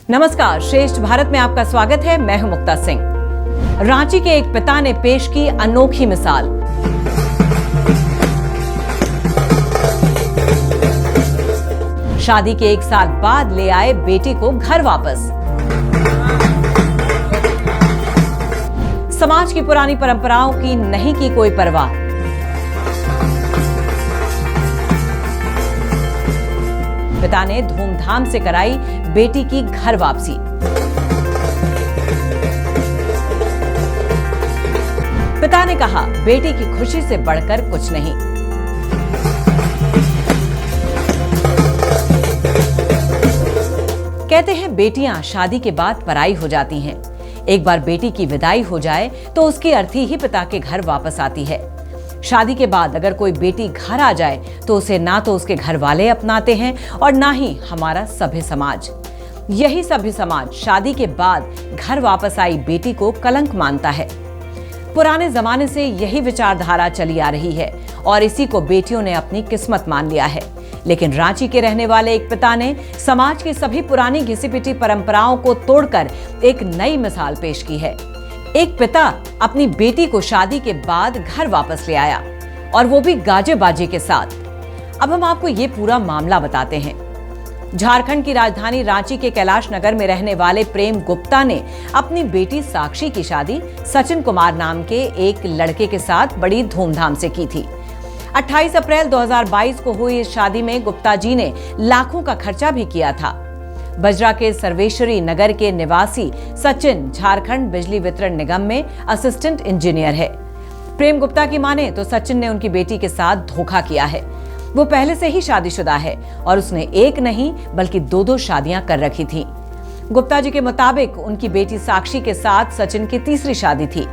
नमस्कार, श्रेष्ठ भारत में आपका स्वागत है। मैं हूं मुक्ता सिंह। रांची के एक पिता ने पेश की अनोखी मिसाल। शादी के 1 साल बाद ले आए बेटी को घर वापस। समाज की पुरानी परंपराओं की नहीं की कोई परवाह। पिता ने धूमधाम से कराई बेटी की घर वापसी। पिता ने कहा, बेटी की खुशी से बढ़कर कुछ नहीं। कहते हैं बेटियां शादी के बाद पराई हो जाती हैं। एक बार बेटी की विदाई हो जाए तो उसकी अर्थी ही पिता के घर वापस आती है। शादी के बाद अगर कोई बेटी घर आ जाए तो उसे ना तो उसके घर वाले अपनाते हैं और ना ही हमारा सभ्य समाज। यही सभ्य समाज शादी के बाद घर वापस आई बेटी को कलंक मानता है। पुराने जमाने से यही विचारधारा चली आ रही है और इसी को बेटियों ने अपनी किस्मत मान लिया है। लेकिन रांची के रहने वाले एक पिता ने समाज की सभी पुरानी घिसी पिटी परंपराओं को तोड़कर एक नई मिसाल पेश की है। एक पिता अपनी बेटी को शादी के बाद घर वापस ले आया और वो भी गाजे बाजे के साथ। अब हम आपको ये पूरा मामला बताते हैं। झारखंड की राजधानी रांची के कैलाश नगर में रहने वाले प्रेम गुप्ता ने अपनी बेटी साक्षी की शादी सचिन कुमार नाम के एक लड़के के साथ बड़ी धूमधाम से की थी। 28 अप्रैल 2022 को हुई इस शादी में गुप्ता जी ने लाखों का खर्चा भी किया था। बजरा के सर्वेश्वरी नगर के निवासी सचिन झारखंड बिजली वितरण निगम में असिस्टेंट इंजीनियर है। प्रेम गुप्ता की माने तो सचिन ने उनकी बेटी के साथ धोखा किया है। वो पहले से ही शादीशुदा है और उसने एक नहीं बल्कि 2 शादियां कर रखी थी। गुप्ता जी के मुताबिक उनकी बेटी साक्षी के साथ सचिन की तीसरी शादी थी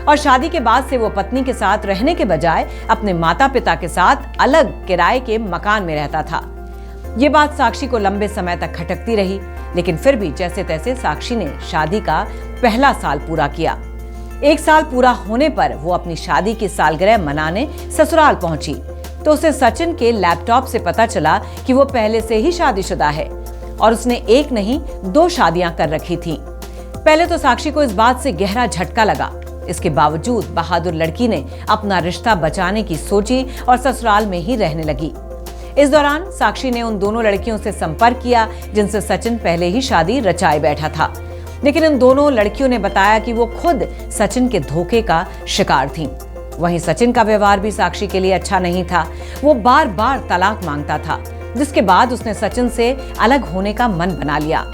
और शादी के बाद से वो पत्नी के साथ रहने के बजाय अपने माता पिता के साथ अलग किराए के मकान में रहता था। ये बात साक्षी को लंबे समय तक खटकती रही, लेकिन फिर भी जैसे तैसे साक्षी ने शादी का पहला साल पूरा किया। 1 साल पूरा होने पर वो अपनी शादी की सालगिरह मनाने ससुराल पहुंची तो उसे सचिन के लैपटॉप से पता चला कि वो पहले से ही शादीशुदा है और उसने एक नहीं 2 शादियां कर रखी थी। पहले तो साक्षी को इस बात से गहरा झटका लगा। इसके बावजूद बहादुर लड़की ने अपना रिश्ता बचाने की सोची और ससुराल में ही रहने लगी। इस दौरान साक्षी ने उन दोनों लड़कियों से संपर्क किया जिनसे सचिन पहले ही शादी रचाए बैठा था, लेकिन इन दोनों लड़कियों ने बताया कि वो खुद सचिन के धोखे का शिकार थीं। वहीं सचिन का व्यवहार भी साक्षी के लिए अच्छा नहीं था। वो बार बार तलाक मांगता था, जिसके बाद उसने सचिन से अलग होने का मन बना लिया।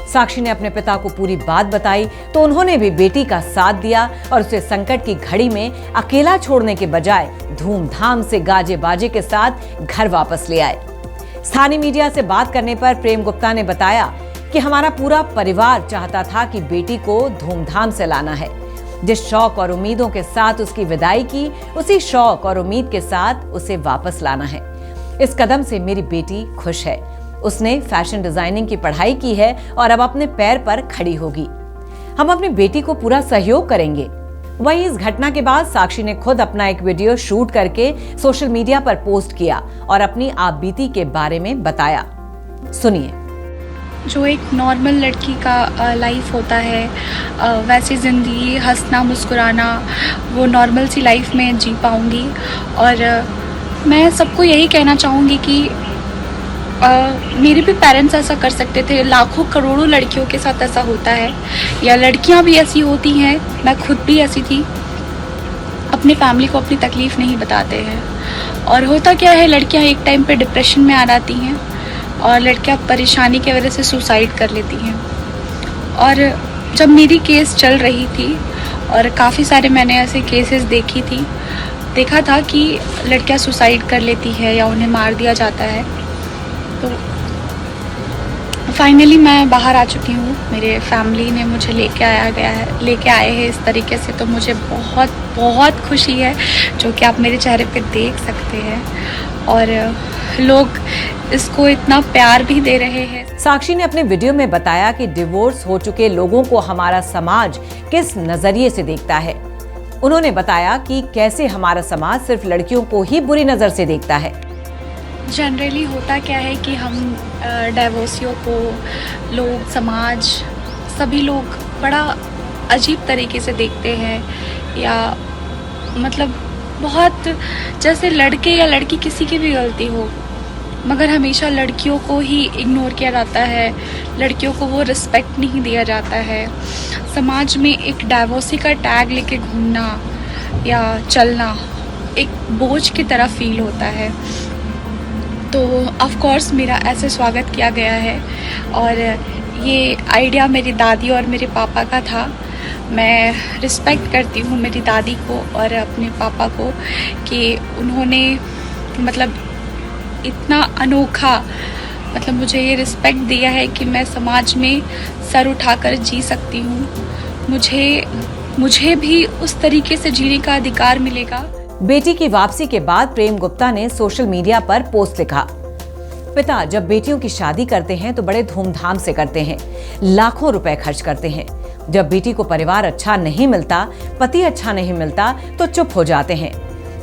साक्षी ने अपने पिता को पूरी बात बताई तो उन्होंने भी बेटी का साथ दिया और उसे संकट की घड़ी में अकेला छोड़ने के बजाय धूमधाम से गाजे बाजे के साथ घर वापस ले आए। स्थानीय मीडिया से बात करने पर प्रेम गुप्ता ने बताया कि हमारा पूरा परिवार चाहता था कि बेटी को धूमधाम से लाना है। जिस शौक और उम्मीदों के साथ उसकी विदाई की, उसी शौक और उम्मीद के साथ उसे वापस लाना है। इस कदम से मेरी बेटी खुश है। उसने फैशन डिजाइनिंग की पढ़ाई की है और अब अपने पैर पर खड़ी होगी। हम अपनी बेटी को पूरा सहयोग करेंगे। वहीं इस घटना के बाद साक्षी ने खुद अपना एक वीडियो शूट करके सोशल मीडिया पर पोस्ट किया और अपनी आपबीती के बारे में बताया। सुनिए। जो एक नॉर्मल लड़की का लाइफ होता है, वैसी ज़िंदगी, हंसना मुस्कुराना, वो नॉर्मल सी लाइफ में जी पाऊँगी। और मैं सबको यही कहना चाहूँगी कि मेरे भी पेरेंट्स ऐसा कर सकते थे। लाखों करोड़ों लड़कियों के साथ ऐसा होता है, या लड़कियां भी ऐसी होती हैं। मैं खुद भी ऐसी थी। अपनी फैमिली को अपनी तकलीफ़ नहीं बताते हैं और होता क्या है, लड़कियां एक टाइम पे डिप्रेशन में आ जाती हैं और लड़कियां परेशानी की वजह से सुसाइड कर लेती हैं। और जब मेरी केस चल रही थी और काफ़ी सारे मैंने ऐसे केसेस देखा था कि लड़कियां सुसाइड कर लेती है या उन्हें मार दिया जाता है। तो फाइनली मैं बाहर आ चुकी हूँ। मेरे फैमिली ने मुझे लेके आए हैं इस तरीके से, तो मुझे बहुत बहुत खुशी है, जो कि आप मेरे चेहरे पे देख सकते हैं। और लोग इसको इतना प्यार भी दे रहे हैं। साक्षी ने अपने वीडियो में बताया कि डिवोर्स हो चुके लोगों को हमारा समाज किस नजरिए से देखता है। उन्होंने बताया कि कैसे हमारा समाज सिर्फ लड़कियों को ही बुरी नजर से देखता है। जनरली होता क्या है कि हम डाइवोर्सियों को लोग, समाज, सभी लोग बड़ा अजीब तरीके से देखते हैं, या मतलब बहुत जैसे लड़के या लड़की किसी की भी गलती हो, मगर हमेशा लड़कियों को ही इग्नोर किया जाता है, लड़कियों को वो रिस्पेक्ट नहीं दिया जाता है। समाज में एक डाइवोर्सी का टैग लेके घूमना या चलना एक बोझ की तरह फील होता है। तो ऑफ कोर्स मेरा ऐसे स्वागत किया गया है, और ये आइडिया मेरी दादी और मेरे पापा का था। मैं रिस्पेक्ट करती हूँ मेरी दादी को और अपने पापा को कि उन्होंने मतलब इतना अनोखा मुझे ये रिस्पेक्ट दिया है कि मैं समाज में सर उठाकर जी सकती हूँ। मुझे भी उस तरीके से जीने का अधिकार मिलेगा। बेटी की वापसी के बाद प्रेम गुप्ता ने सोशल मीडिया पर पोस्ट लिखा, पिता जब बेटियों की शादी करते हैं तो बड़े धूमधाम से करते हैं, लाखों रुपए खर्च करते हैं। जब बेटी को परिवार अच्छा नहीं मिलता, पति अच्छा नहीं मिलता तो चुप हो जाते हैं।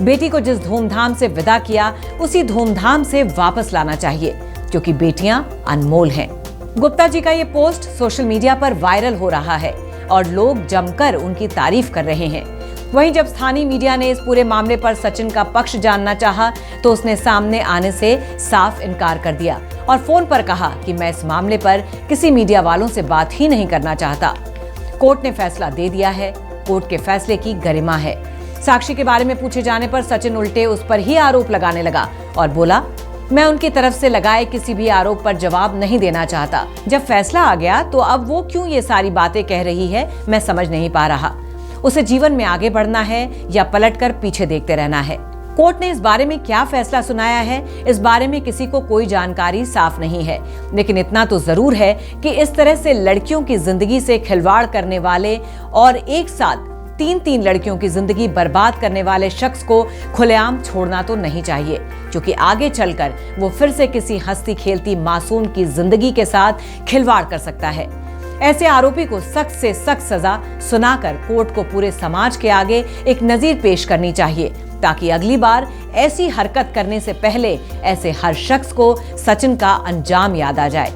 बेटी को जिस धूमधाम से विदा किया उसी धूमधाम से वापस लाना चाहिए, क्योंकि बेटियां अनमोल हैं। गुप्ता जी का ये पोस्ट सोशल मीडिया पर वायरल हो रहा है और लोग जमकर उनकी तारीफ कर रहे हैं। वहीं जब स्थानीय मीडिया ने इस पूरे मामले पर सचिन का पक्ष जानना चाहा तो उसने सामने आने से साफ इनकार कर दिया और फोन पर कहा कि मैं इस मामले पर किसी मीडिया वालों से बात ही नहीं करना चाहता। कोर्ट ने फैसला दे दिया है, कोर्ट के फैसले की गरिमा है। साक्षी के बारे में पूछे जाने पर सचिन उल्टे उस पर ही आरोप लगाने लगा और बोला, मैं उनकी तरफ से लगाए किसी भी आरोप पर जवाब नहीं देना चाहता। जब फैसला आ गया तो अब वो क्यों ये सारी बातें कह रही है, मैं समझ नहीं पा रहा। उसे जीवन में आगे बढ़ना है या पलटकर पीछे देखते रहना है। कोर्ट ने इस बारे में क्या फैसला सुनाया है, इस बारे में किसी को कोई जानकारी साफ नहीं है, लेकिन इतना तो जरूर है कि इस तरह से लड़कियों की जिंदगी से खिलवाड़ करने वाले और एक साथ 3 लड़कियों की जिंदगी बर्बाद करने वाले शख्स को खुलेआम छोड़ना तो नहीं चाहिए, क्योंकि आगे चलकर वो फिर से किसी हंसती खेलती मासूम की जिंदगी के साथ खिलवाड़ कर सकता है। ऐसे आरोपी को सख्त से सख्त सजा सुनाकर कोर्ट को पूरे समाज के आगे एक नजीर पेश करनी चाहिए, ताकि अगली बार ऐसी हरकत करने से पहले ऐसे हर शख्स को सचिन का अंजाम याद आ जाए।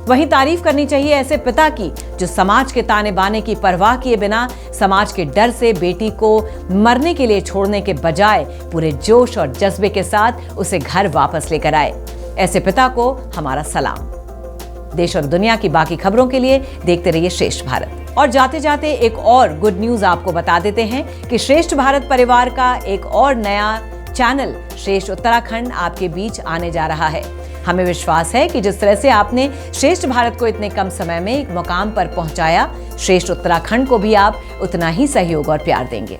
वहीं तारीफ करनी चाहिए ऐसे पिता की जो समाज के ताने बाने की परवाह किए बिना समाज के डर से बेटी को मरने के लिए छोड़ने के बजाय पूरे जोश और जज्बे के साथ उसे घर वापस लेकर आए। ऐसे पिता को हमारा सलाम। देश और दुनिया की बाकी खबरों के लिए देखते रहिए श्रेष्ठ भारत। और जाते जाते एक और गुड न्यूज आपको बता देते हैं कि श्रेष्ठ भारत परिवार का एक और नया चैनल श्रेष्ठ उत्तराखंड आपके बीच आने जा रहा है। हमें विश्वास है कि जिस तरह से आपने श्रेष्ठ भारत को इतने कम समय में एक मुकाम पर पहुंचाया, श्रेष्ठ उत्तराखंड को भी आप उतना ही सहयोग और प्यार देंगे।